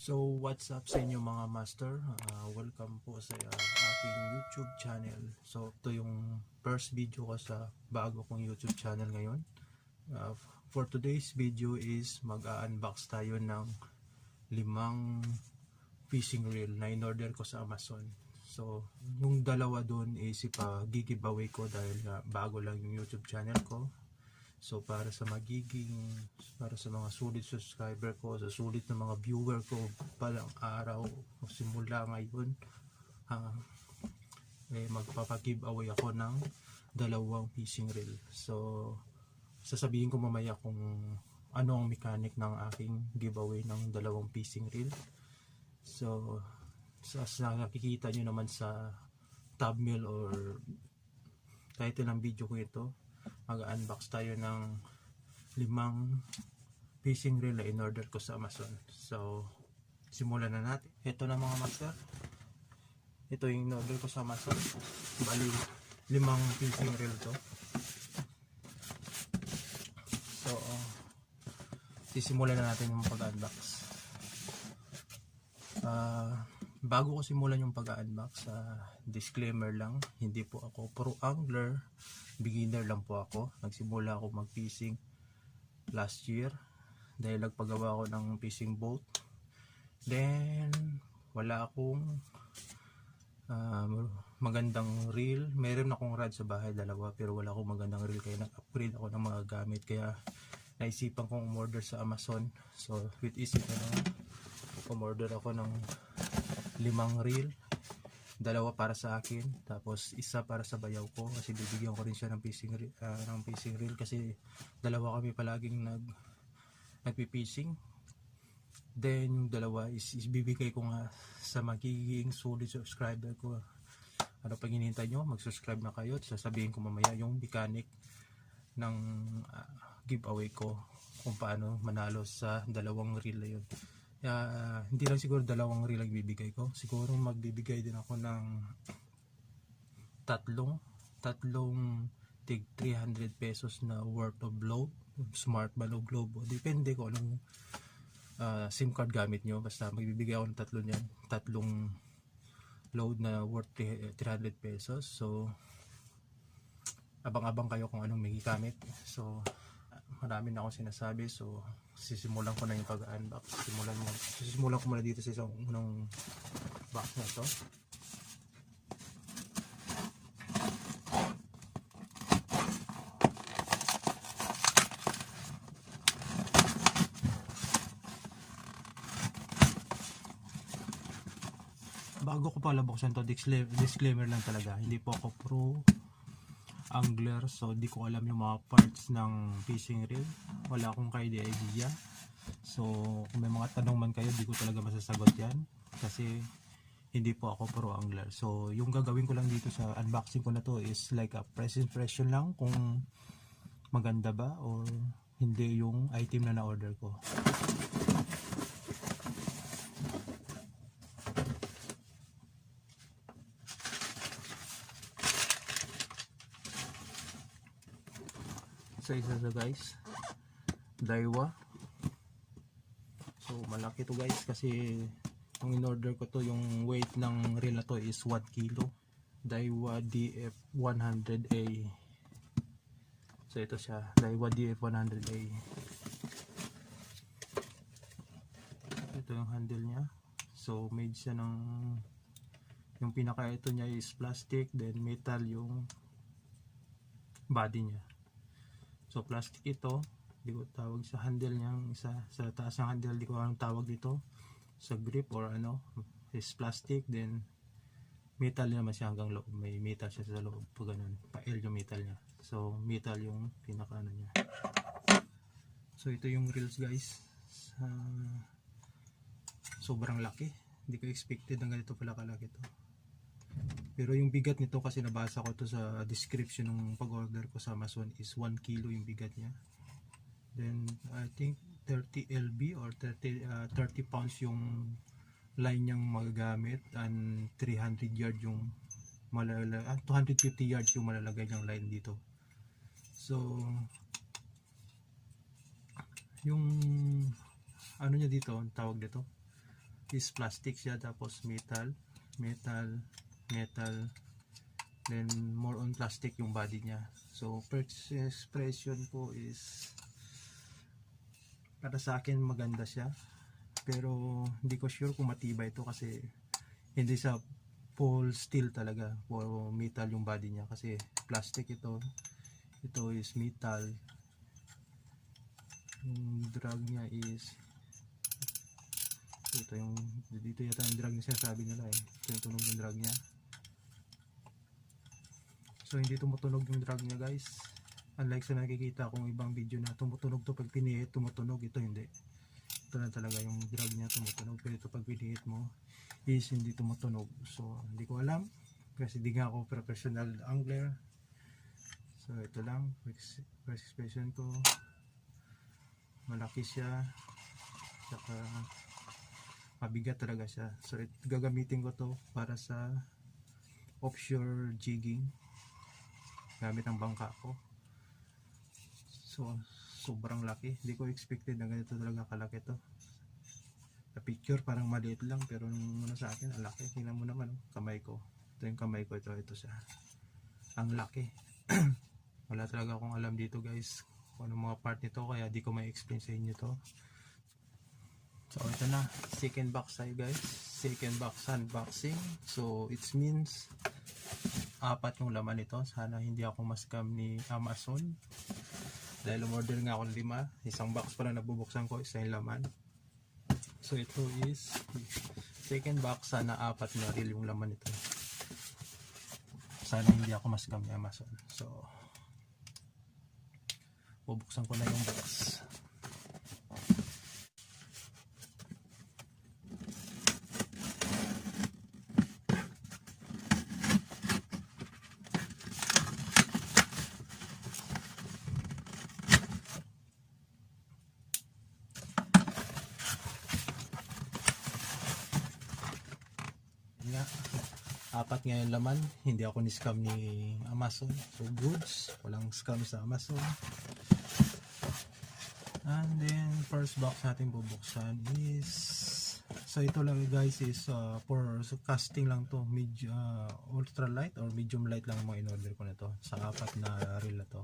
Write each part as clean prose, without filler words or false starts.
So what's up sa inyo mga master, welcome po sa aking YouTube channel. So ito yung first video ko sa bago kong YouTube channel ngayon. For today's video is mag-unbox tayo ng 5 fishing reel na in-order ko sa Amazon. So yung dalawa doon is ipa-giveaway ko dahil bago lang yung YouTube channel ko. So para sa mga sulit subscriber ko, sa sulit na mga viewer ko palang araw o simula ngayon, magpapa-giveaway ako ng 2 fishing reel. So sasabihin ko mamaya kung ano ang mechanic ng aking giveaway ng 2 fishing reel. So sa nakikita nyo naman sa thumbnail or title ng video ko ito, mag-unbox tayo ng 5 fishing reel na in-order ko sa Amazon. So simulan na natin. Ito na mga master, ito yung in-order ko sa Amazon. Bali 5 fishing reel to. So sisimulan na natin yung pag-unbox. Bago ko simulan yung pag-unbox, disclaimer lang, hindi po ako pro angler, beginner lang po ako. Nagsimula ako mag-fishing last year dahil nagpagawa ako ng fishing boat. Then wala akong magandang reel. Meron akong rod sa bahay, 2, pero wala akong magandang reel, kaya nag-upgrade ako ng mga gamit. Kaya naisipan kong umorder sa Amazon. So with isip na lang, umorder ako ng 5 reel, 2 para sa akin, tapos 1 para sa bayaw ko kasi bibigyan ko rin siya ng fishing reel kasi 2 kami palaging nagpi-fishing. Then yung 2 is bibigay ko nga sa magiging solid subscriber ko. Ano pang hinihintay nyo? Mag-subscribe na kayo. Sasabihin ko mamaya yung mechanic ng giveaway ko kung paano manalo sa 2 reel na yun. Hindi lang siguro 2 reel ang bibigay ko, siguro magbibigay din ako ng tatlong tig 300 pesos na worth of load, smart ba o globo, depende ko anong SIM card gamit nyo. Basta magbibigay ako ng 3 niyan, 3 load na worth 300 pesos. So abang-abang kayo kung anong may gamit. So marami na akong sinasabi, so sisimulan ko na yung pag-unbox. Sisimulan ko muna dito sa isang unang box na to. Bago ko pala buksan to, disclaimer lang talaga, hindi po ako pro angler, so di ko alam yung mga parts ng fishing reel, wala akong idea. So kung may mga tanong man kayo, di ko talaga masasagot yan kasi hindi po ako pro angler. So yung gagawin ko lang dito sa unboxing ko na to is like a first impression lang, kung maganda ba or hindi yung item na na-order ko. So isa to guys, Daiwa. So malaki to guys kasi yung in-order ko to, yung weight ng reel na to is 1 kilo. Daiwa DF100A. So ito siya, Daiwa DF100A. Ito yung handle niya. So made siya ng, yung pinaka ito niya is plastic, then metal yung body niya. So plastic ito, di ko tawag sa handle niyang isa, sa taas ng handle di ko anong tawag dito, sa grip or ano, is plastic, then metal naman siya hanggang loob, may metal siya sa loob, pag ganun, pa-L yung metal niya. So metal yung pinaka ano niya. So ito yung reels guys, sobrang laki, hindi ko expected na ganito pala kalaki to. Pero yung bigat nito, kasi nabasa ko to sa description ng pag-order ko sa Amazon, is 1 kilo yung bigat niya. Then I think 30 lb or 30 pounds yung line niyang magagamit, and 300 yards yung 250 yards yung malalagay niyang line dito. So yung ano niya dito, ang tawag dito, is plastic siya, tapos metal, metal, metal, then more on plastic yung body niya. So first impression ko is para sa akin maganda siya, pero hindi ko sure kung matibay ito kasi hindi sa full steel talaga, puro metal yung body niya kasi plastic ito. Ito is metal. Yung drag niya is ito, yung dito yata yung drag niya, sinasabi nila ito yung tunog ng drag niya. So hindi tumutunog yung drag niya guys, unlike sa nakikita kong ibang video na tumutunog to pag pinihit, tumutunog. Ito hindi, ito na talaga yung drag niya tumutunog, pero ito pag pinihit mo is hindi tumutunog. So hindi ko alam kasi di nga ako professional angler. So ito lang first expression ko, malaki siya, saka mabigat talaga siya. So gagamitin ko to para sa offshore jigging gamit ang bangka ko. So sobrang laki, hindi ko expected na ganito talaga kalaki to. Sa picture parang maliit lang, pero nung sa akin ang laki. Tingnan mo naman kamay ko, ito yung kamay ko, ito siya, ang laki. Wala talaga akong alam dito guys kung anong mga part nito, kaya di ko may explain sa inyo to. So ito na, second box tayo guys, second box unboxing. So it means 4 yung laman nito. Sana hindi ako ma-scam ni Amazon dahil umorder nga ako ng 5, isang box pa lang nabubuksan ko, isa yung laman. So ito is second box, sana 4 na reel yung laman nito. Sana hindi ako ma-scam ni Amazon. So bubuksan ko na yung box. Nga, 4 nga yung laman, hindi ako ni-scam ni Amazon. So goods, walang scam sa Amazon. And then first box natin bubuksan is, so ito lang guys is for casting lang to, ultra light or medium light lang mga in-order ko na to sa 4 na reel na to.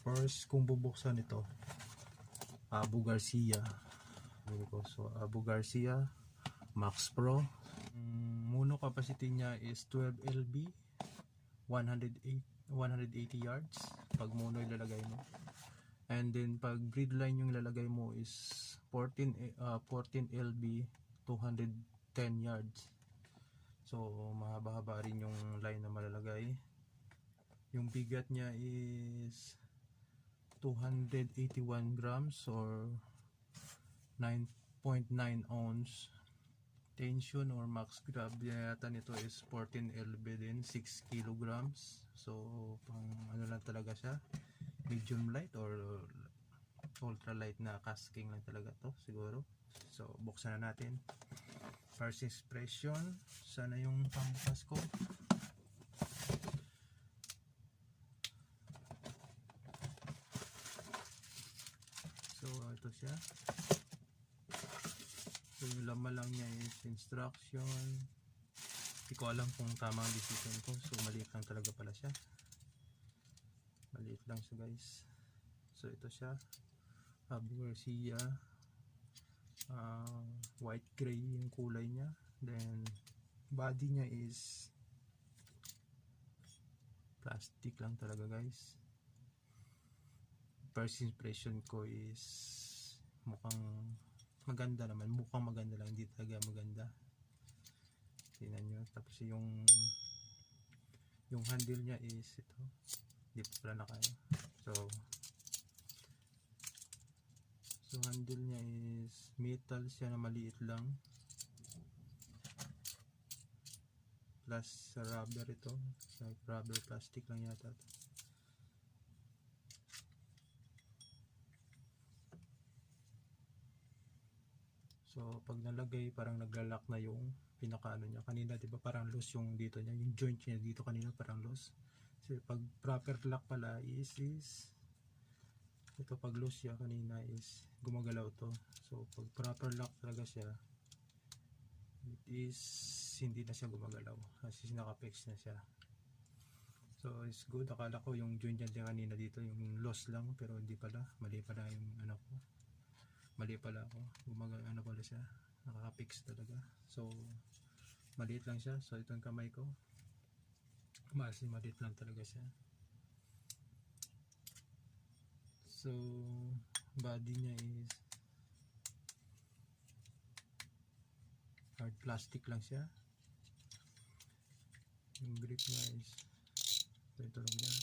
First kung bubuksan ito, Abu Garcia. So Abu Garcia Max Pro. Mono capacity niya is 12 LB, 180 yards pag mono ilalagay mo. And then pag gridline yung ilalagay mo is 14 LB, 210 yards. So mahaba-haba rin yung line na malalagay. Yung bigat niya is 281 grams or 9.9 ounce. Tension or max grab yata nito is 14 lb din, 6 kilograms. So pang ano lang talaga siya, medium light or ultra light na casting lang talaga to siguro. So buksan na natin. First impression, sana yung pambukas ko. So ito siya. So yung laman lang niya is instruction. Hindi ko alam kung tamang decision ko. So maliit lang talaga pala siya. Maliit lang siya guys. So ito siya, Abu Garcia, white gray yung kulay niya. Then body niya is plastic lang talaga guys. First impression ko is mukhang maganda naman, mukhang maganda lang, hindi talaga maganda. Tingnan nyo. Tapos yung handle niya is ito, hindi pa pala nakaya. So handle niya is metal siya na maliit lang, plus rubber ito, like rubber plastic lang yata ito. So pag nalagay parang naglalak na yung pinakaano niya. Kanina 'di ba parang loose yung dito niya, yung joint niya dito kanina parang loose. So pag proper lock pala is ito, pag loose siya kanina is gumagalaw to. So pag proper lock talaga siya, it is hindi na siya gumagalaw kasi naka-fix na siya. So it's good. Akala ko yung joint dyan kanina dito yung loss lang, pero hindi pala, mali pala yung ano ko, mali pala ako, ano pala siya, nakaka-fix talaga. So maliit lang siya. So itong kamay ko maliit lang talaga siya. So body niya is hard plastic lang siya. Yung grip niya is ito lang yan.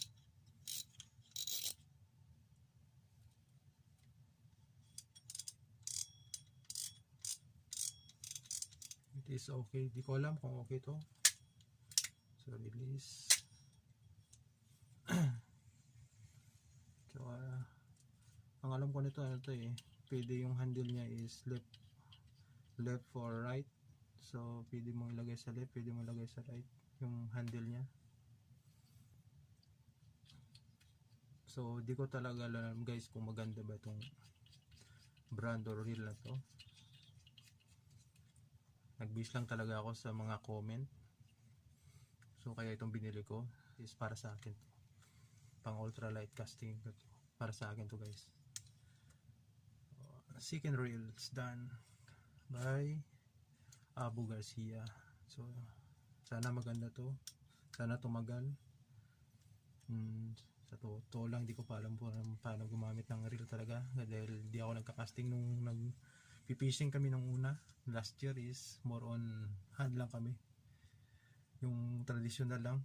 It is okay. Di ko alam kung okay to. So release. So ang alam ko nito ano to eh, pwede yung handle niya is left or right. So pwede mong ilagay sa left, pwede mong ilagay sa right yung handle niya. So di ko talaga alam guys kung maganda ba itong brand or reel na to. Nag-base lang talaga ako sa mga comment. So kaya itong binili ko is para sa akin to. Pang ultralight casting to. Para sa akin to guys. Second reel is done by Abu Garcia. So sana maganda to. Sana tumagal. Sa to lang di ko pa alam paano gumamit ng reel talaga dahil di ako nagka-casting nung nag-fishing kami nung una. Last year is more on hand lang kami, yung traditional lang.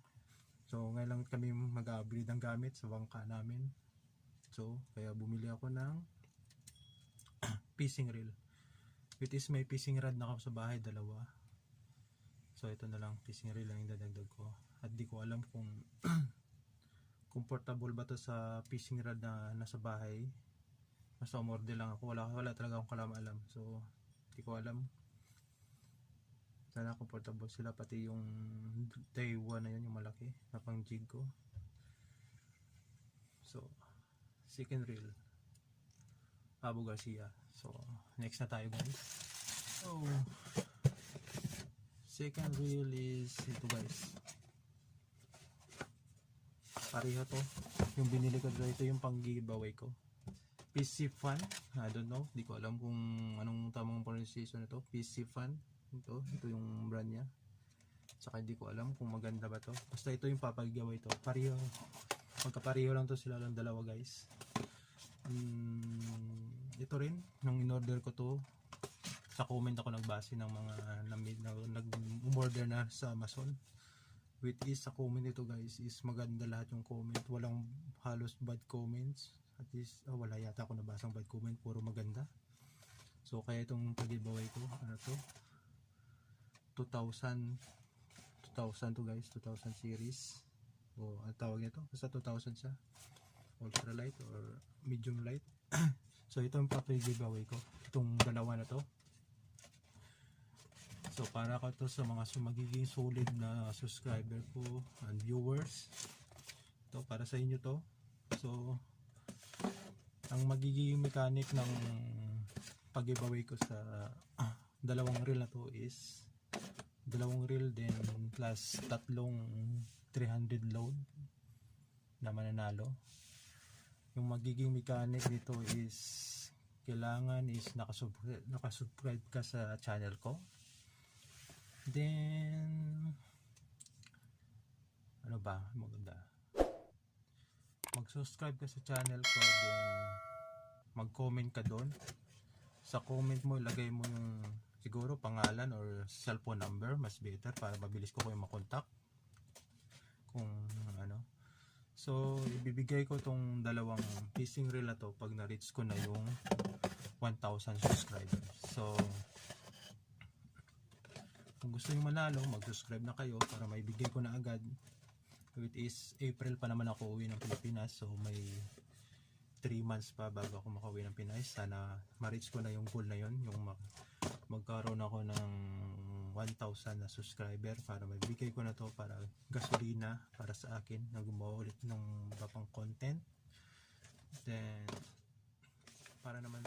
So ngayon lang kami mag-upgrade ng gamit sa bangka namin. So kaya bumili ako ng fishing reel. It is may fishing rod na ako sa bahay, dalawa. So ito na lang, fishing reel lang yung dadagdag ko. At di ko alam kung comfortable ba to sa fishing rod na nasa bahay. Basta umorder lang ako, wala talaga akong alam. So di ko alam. Sana comfortable sila, pati yung Taiwan na yun, yung malaki na pang jig ko. So second reel Abu Garcia. So next na tayo guys. So second reel is ito guys. Pareho to. Yung binili ko dito yung pang giveaway ko. PC Fan. I don't know. Di ko alam kung anong tamang pronunciation nito. PC Fan. Ito yung brand niya. Saka hindi ko alam kung maganda ba to. Basta ito yung papag-giveaway to. Pareho. Magkapareho lang to sila lang dalawa guys. Ito rin. Nung in-order ko to, sa comment ako nagbase ng mga nag-order na sa Amazon. Which is sa comment ito guys is maganda lahat yung comment, walang halos bad comments. At least wala yata ako nabasang bad comment, puro maganda. So kaya itong pag-giveaway ko, ano to, 2000 to guys, 2000 series o ang tawag nito, basta 2000 siya, ultralight or medium light. So ito yung pag-giveaway ko, itong dalawa na to. So para ko to sa mga magiging solid na subscriber ko and viewers. Ito para sa inyo to. So ang magiging mechanic ng pag-giveaway ko sa dalawang reel na to is dalawang reel din plus tatlong 300 load na mananalo. Yung magiging mechanic dito is kailangan is nakasubscribe ka sa channel ko. Then ano ba maganda, mag-subscribe ka sa channel ko, then mag-comment ka doon. Sa comment mo ilagay mo yung siguro pangalan or cellphone number, mas better para mabilis ko kayo makontak kung ano. So ibibigay ko tong dalawang fishing reel na to pag na-reach ko na yung 1,000 subscribers. So kung gusto nyo manalo, mag-subscribe na kayo para maibigay ko na agad. It is April pa naman ako uwi ng Pilipinas, so may 3 months pa bago ako makauwi ng Pinas. Sana ma-reach ko na yung goal na yun, yung magkaroon ako ng 1,000 na subscriber para maibigay ko na to para gasolina para sa akin na gumawa ulit ng iba pang content. Then para naman